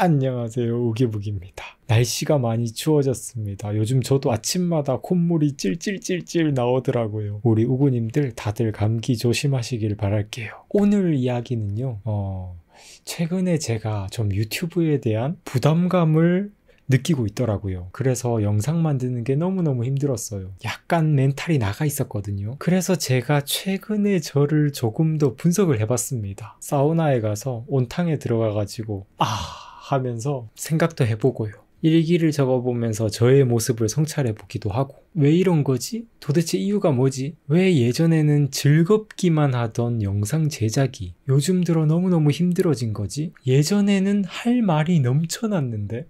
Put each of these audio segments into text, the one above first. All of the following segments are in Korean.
안녕하세요, 우기북입니다. 날씨가 많이 추워졌습니다. 요즘 저도 아침마다 콧물이 찔찔찔찔 나오더라고요. 우리 우구님들 다들 감기 조심하시길 바랄게요. 오늘 이야기는요, 최근에 제가 좀 유튜브에 대한 부담감을 느끼고 있더라고요. 그래서 영상 만드는 게 너무너무 힘들었어요. 약간 멘탈이 나가 있었거든요. 그래서 제가 최근에 저를 조금 더 분석을 해봤습니다. 사우나에 가서 온탕에 들어가가지고 하면서 생각도 해보고요. 일기를 적어보면서 저의 모습을 성찰해보기도 하고, 왜 이런 거지? 도대체 이유가 뭐지? 왜 예전에는 즐겁기만 하던 영상 제작이 요즘 들어 너무너무 힘들어진 거지? 예전에는 할 말이 넘쳐났는데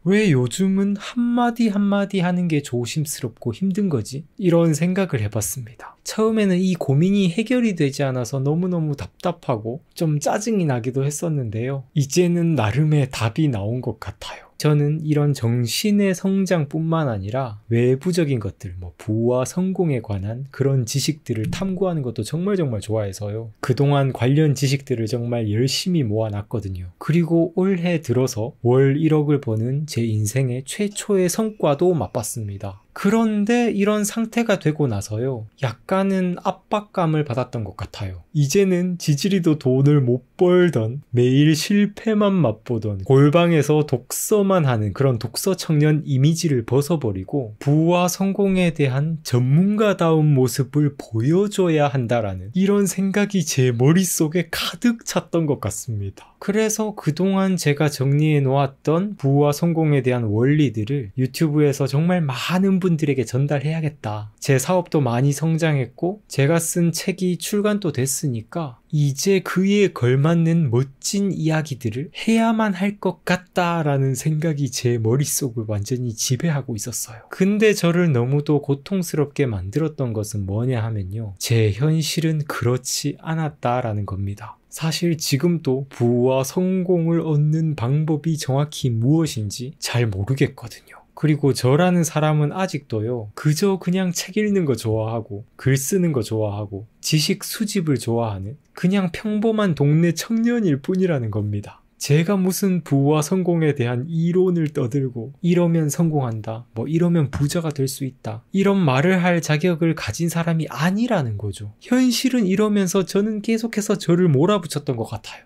왜 요즘은 한마디 한마디 하는 게 조심스럽고 힘든 거지? 이런 생각을 해봤습니다. 처음에는 이 고민이 해결이 되지 않아서 너무너무 답답하고 좀 짜증이 나기도 했었는데요. 이제는 나름의 답이 나온 것 같아요. 저는 이런 정신의 성장뿐만 아니라 외부적인 것들, 부와 성공에 관한 그런 지식들을 탐구하는 것도 정말 좋아해서요. 그동안 관련 지식들을 정말 열심히 모아놨거든요. 그리고 올해 들어서 월 1억을 버는 제 인생의 최초의 성과도 맛봤습니다. 그런데 이런 상태가 되고 나서요, 약간은 압박감을 받았던 것 같아요. 이제는 지지리도 돈을 못 벌던, 매일 실패만 맛보던, 골방에서 독서만 하는 그런 독서 청년 이미지를 벗어버리고 부와 성공에 대한 전문가다운 모습을 보여줘야 한다라는 이런 생각이 제 머릿속에 가득 찼던 것 같습니다. 그래서 그동안 제가 정리해 놓았던 부와 성공에 대한 원리들을 유튜브에서 정말 많은 분들에게 전달해야겠다. 제 사업도 많이 성장했고 제가 쓴 책이 출간도 됐으니까 이제 그에 걸맞는 멋진 이야기들을 해야만 할 것 같다라는 생각이 제 머릿속을 완전히 지배하고 있었어요. 근데 저를 너무도 고통스럽게 만들었던 것은 뭐냐 하면요, 제 현실은 그렇지 않았다라는 겁니다. 사실 지금도 부와 성공을 얻는 방법이 정확히 무엇인지 잘 모르겠거든요. 그리고 저라는 사람은 아직도요, 그저 그냥 책 읽는 거 좋아하고 글 쓰는 거 좋아하고 지식 수집을 좋아하는 그냥 평범한 동네 청년일 뿐이라는 겁니다. 제가 무슨 부와 성공에 대한 이론을 떠들고 이러면 성공한다, 이러면 부자가 될 수 있다, 이런 말을 할 자격을 가진 사람이 아니라는 거죠. 현실은 이러면서 저는 계속해서 저를 몰아붙였던 것 같아요.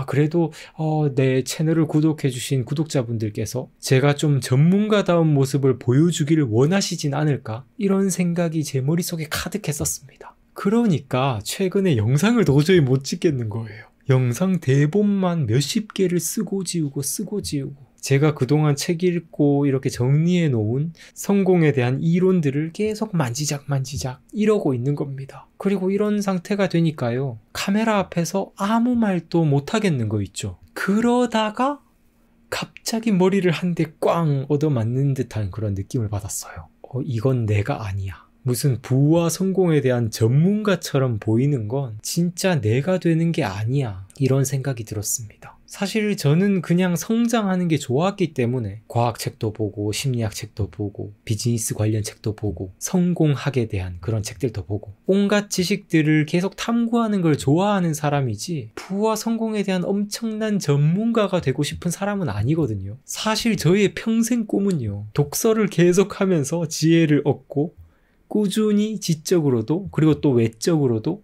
그래도 내 채널을 구독해주신 구독자분들께서 제가 좀 전문가다운 모습을 보여주기를 원하시진 않을까? 이런 생각이 제 머릿속에 가득했었습니다. 그러니까 최근에 영상을 도저히 못 찍겠는 거예요. 영상 대본만 몇십 개를 쓰고 지우고 제가 그동안 책 읽고 이렇게 정리해 놓은 성공에 대한 이론들을 계속 만지작 이러고 있는 겁니다. 그리고 이런 상태가 되니까요, 카메라 앞에서 아무 말도 못 하겠는 거 있죠. 그러다가 갑자기 머리를 한 대 꽝 얻어맞는 듯한 그런 느낌을 받았어요. 이건 내가 아니야. 무슨 부와 성공에 대한 전문가처럼 보이는 건 진짜 내가 되는 게 아니야, 이런 생각이 들었습니다. 사실 저는 그냥 성장하는 게 좋았기 때문에 과학책도 보고 심리학 책도 보고 비즈니스 관련 책도 보고 성공학에 대한 그런 책들도 보고 온갖 지식들을 계속 탐구하는 걸 좋아하는 사람이지, 부와 성공에 대한 엄청난 전문가가 되고 싶은 사람은 아니거든요. 사실 저의 평생 꿈은요, 독서를 계속하면서 지혜를 얻고 꾸준히 지적으로도 그리고 또 외적으로도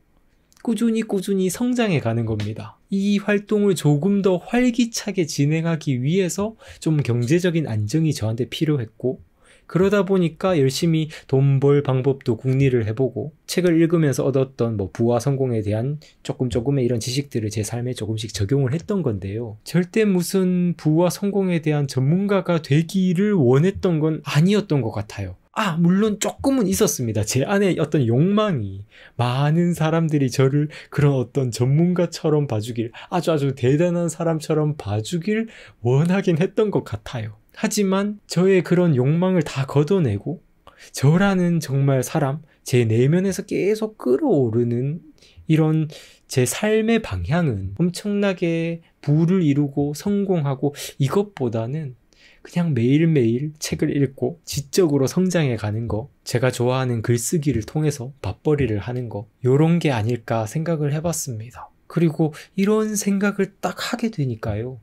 꾸준히 성장해 가는 겁니다. 이 활동을 조금 더 활기차게 진행하기 위해서 좀 경제적인 안정이 저한테 필요했고, 그러다 보니까 열심히 돈 벌 방법도 궁리를 해보고 책을 읽으면서 얻었던 부와 성공에 대한 조금의 이런 지식들을 제 삶에 조금씩 적용을 했던 건데요. 절대 무슨 부와 성공에 대한 전문가가 되기를 원했던 건 아니었던 것 같아요. 물론 조금은 있었습니다. 제 안에 어떤 욕망이 많은 사람들이 저를 그런 어떤 전문가처럼 봐주길, 아주 대단한 사람처럼 봐주길 원하긴 했던 것 같아요. 하지만 저의 그런 욕망을 다 걷어내고 저라는 정말 사람, 제 내면에서 계속 끌어오르는 이런 제 삶의 방향은 엄청나게 부를 이루고 성공하고 이것보다는 그냥 매일매일 책을 읽고 지적으로 성장해 가는 거, 제가 좋아하는 글쓰기를 통해서 맞벌이를 하는 거, 요런 게 아닐까 생각을 해봤습니다. 그리고 이런 생각을 딱 하게 되니까요.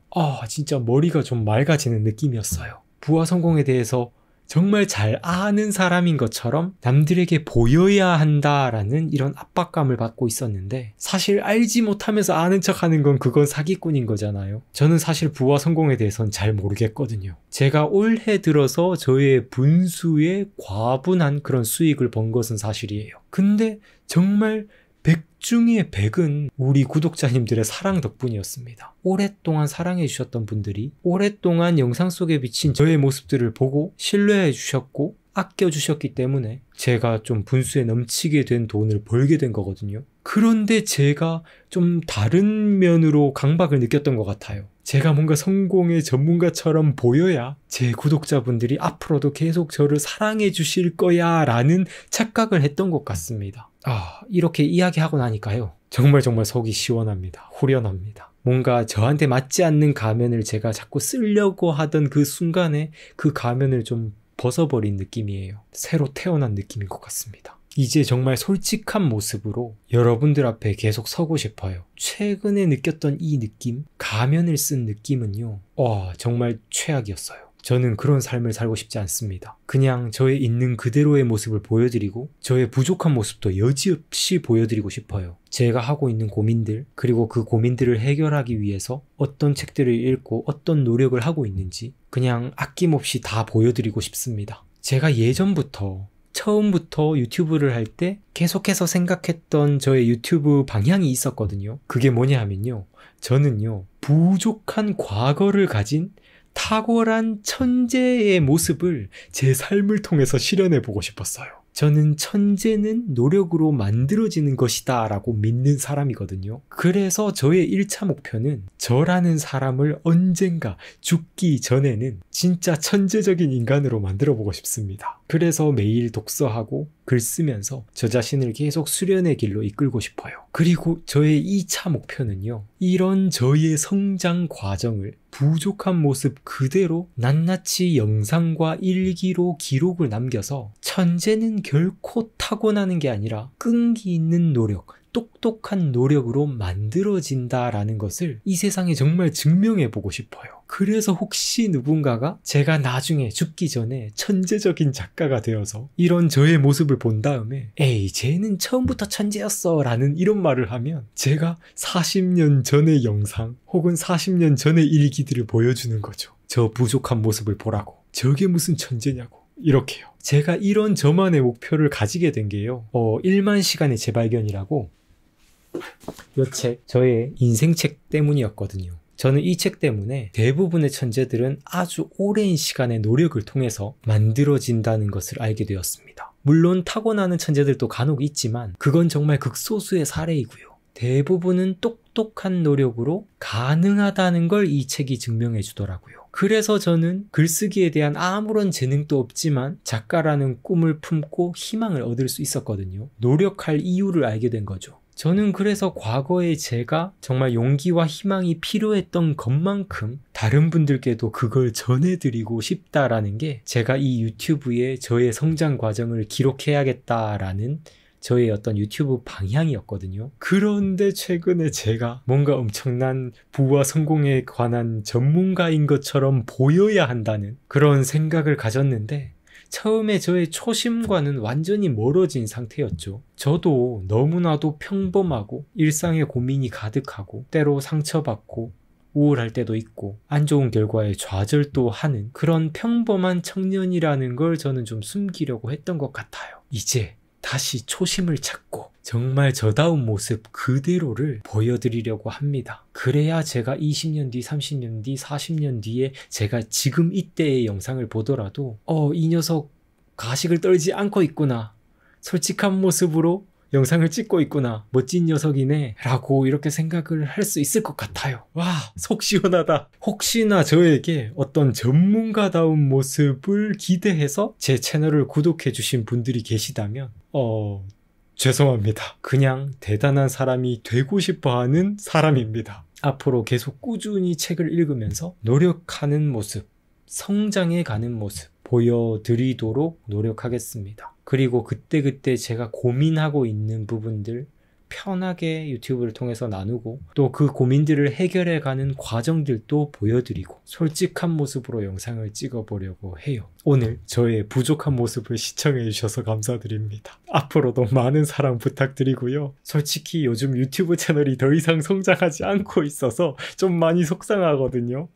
진짜 머리가 좀 맑아지는 느낌이었어요. 부와 성공에 대해서 정말 잘 아는 사람인 것처럼 남들에게 보여야 한다라는 이런 압박감을 받고 있었는데, 사실 알지 못하면서 아는 척하는 건 그건 사기꾼인 거잖아요. 저는 사실 부와 성공에 대해서는 잘 모르겠거든요. 제가 올해 들어서 저의 분수에 과분한 그런 수익을 번 것은 사실이에요. 근데 정말 100 중에 100은 우리 구독자님들의 사랑 덕분이었습니다. 오랫동안 사랑해 주셨던 분들이 오랫동안 영상 속에 비친 저의 모습들을 보고 신뢰해 주셨고 아껴 주셨기 때문에 제가 좀 분수에 넘치게 된 돈을 벌게 된 거거든요. 그런데 제가 좀 다른 면으로 강박을 느꼈던 것 같아요. 제가 뭔가 성공의 전문가처럼 보여야 제 구독자분들이 앞으로도 계속 저를 사랑해 주실 거야 라는 착각을 했던 것 같습니다. 이렇게 이야기하고 나니까요. 정말 속이 시원합니다. 후련합니다. 뭔가 저한테 맞지 않는 가면을 제가 자꾸 쓰려고 하던 그 순간에 그 가면을 좀 벗어버린 느낌이에요. 새로 태어난 느낌인 것 같습니다. 이제 정말 솔직한 모습으로 여러분들 앞에 계속 서고 싶어요. 최근에 느꼈던 이 느낌, 가면을 쓴 느낌은요. 정말 최악이었어요. 저는 그런 삶을 살고 싶지 않습니다. 그냥 저의 있는 그대로의 모습을 보여드리고 저의 부족한 모습도 여지없이 보여드리고 싶어요. 제가 하고 있는 고민들, 그리고 그 고민들을 해결하기 위해서 어떤 책들을 읽고 어떤 노력을 하고 있는지 그냥 아낌없이 다 보여드리고 싶습니다. 제가 예전부터 처음부터 유튜브를 할 때 계속해서 생각했던 저의 유튜브 방향이 있었거든요. 그게 뭐냐 하면요. 저는요, 부족한 과거를 가진 탁월한 천재의 모습을 제 삶을 통해서 실현해보고 싶었어요. 저는 천재는 노력으로 만들어지는 것이다 라고 믿는 사람이거든요. 그래서 저의 1차 목표는 저라는 사람을 언젠가 죽기 전에는 진짜 천재적인 인간으로 만들어보고 싶습니다. 그래서 매일 독서하고 글 쓰면서 저 자신을 계속 수련의 길로 이끌고 싶어요. 그리고 저의 2차 목표는요. 이런 저의 성장 과정을 부족한 모습 그대로 낱낱이 영상과 일기로 기록을 남겨서 천재는 결코 타고나는 게 아니라 끈기 있는 노력, 똑똑한 노력으로 만들어진다라는 것을 이 세상에 정말 증명해보고 싶어요. 그래서 혹시 누군가가 제가 나중에 죽기 전에 천재적인 작가가 되어서 이런 저의 모습을 본 다음에 에이 쟤는 처음부터 천재였어 라는 이런 말을 하면 제가 40년 전의 영상 혹은 40년 전의 일기들을 보여주는 거죠. 저 부족한 모습을 보라고. 저게 무슨 천재냐고. 이렇게요. 제가 이런 저만의 목표를 가지게 된 게요. 1만 시간의 재발견이라고 이 책, 저의 인생책 때문이었거든요. 저는 이 책 때문에 대부분의 천재들은 아주 오랜 시간의 노력을 통해서 만들어진다는 것을 알게 되었습니다. 물론 타고나는 천재들도 간혹 있지만 그건 정말 극소수의 사례이고요. 대부분은 똑똑한 노력으로 가능하다는 걸 이 책이 증명해 주더라고요. 그래서 저는 글쓰기에 대한 아무런 재능도 없지만 작가라는 꿈을 품고 희망을 얻을 수 있었거든요. 노력할 이유를 알게 된 거죠. 저는 그래서 과거에 제가 정말 용기와 희망이 필요했던 것만큼 다른 분들께도 그걸 전해드리고 싶다라는 게 제가 이 유튜브에 저의 성장 과정을 기록해야겠다라는 저의 어떤 유튜브 방향이었거든요. 그런데 최근에 제가 뭔가 엄청난 부와 성공에 관한 전문가인 것처럼 보여야 한다는 그런 생각을 가졌는데 처음에 저의 초심과는 완전히 멀어진 상태였죠. 저도 너무나도 평범하고 일상에 고민이 가득하고 때로 상처받고 우울할 때도 있고 안 좋은 결과에 좌절도 하는 그런 평범한 청년이라는 걸 저는 좀 숨기려고 했던 것 같아요. 이제 다시 초심을 찾고 정말 저다운 모습 그대로를 보여드리려고 합니다. 그래야 제가 20년 뒤, 30년 뒤, 40년 뒤에 제가 지금 이때의 영상을 보더라도 이 녀석 가식을 떨지 않고 있구나. 솔직한 모습으로 영상을 찍고 있구나. 멋진 녀석이네. 라고 이렇게 생각을 할 수 있을 것 같아요. 와, 속 시원하다. 혹시나 저에게 어떤 전문가다운 모습을 기대해서 제 채널을 구독해 주신 분들이 계시다면 죄송합니다. 그냥 대단한 사람이 되고 싶어하는 사람입니다. 앞으로 계속 꾸준히 책을 읽으면서 노력하는 모습, 성장해 가는 모습 보여드리도록 노력하겠습니다. 그리고 그때그때 제가 고민하고 있는 부분들, 편하게 유튜브를 통해서 나누고 또 그 고민들을 해결해가는 과정들도 보여드리고 솔직한 모습으로 영상을 찍어보려고 해요. 오늘 저의 부족한 모습을 시청해주셔서 감사드립니다. 앞으로도 많은 사랑 부탁드리고요. 솔직히 요즘 유튜브 채널이 더 이상 성장하지 않고 있어서 좀 많이 속상하거든요.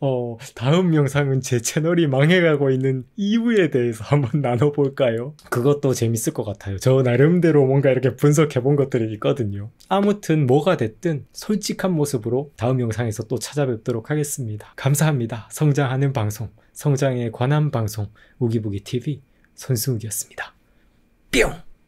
다음 영상은 제 채널이 망해가고 있는 이유에 대해서 한번 나눠볼까요? 그것도 재밌을 것 같아요. 저 나름대로 뭔가 이렇게 분석해본 것들이 있거든요. 아무튼 뭐가 됐든 솔직한 모습으로 다음 영상에서 또 찾아뵙도록 하겠습니다. 감사합니다. 성장하는 방송, 성장에 관한 방송 우기부기TV 손승욱이었습니다. 뿅!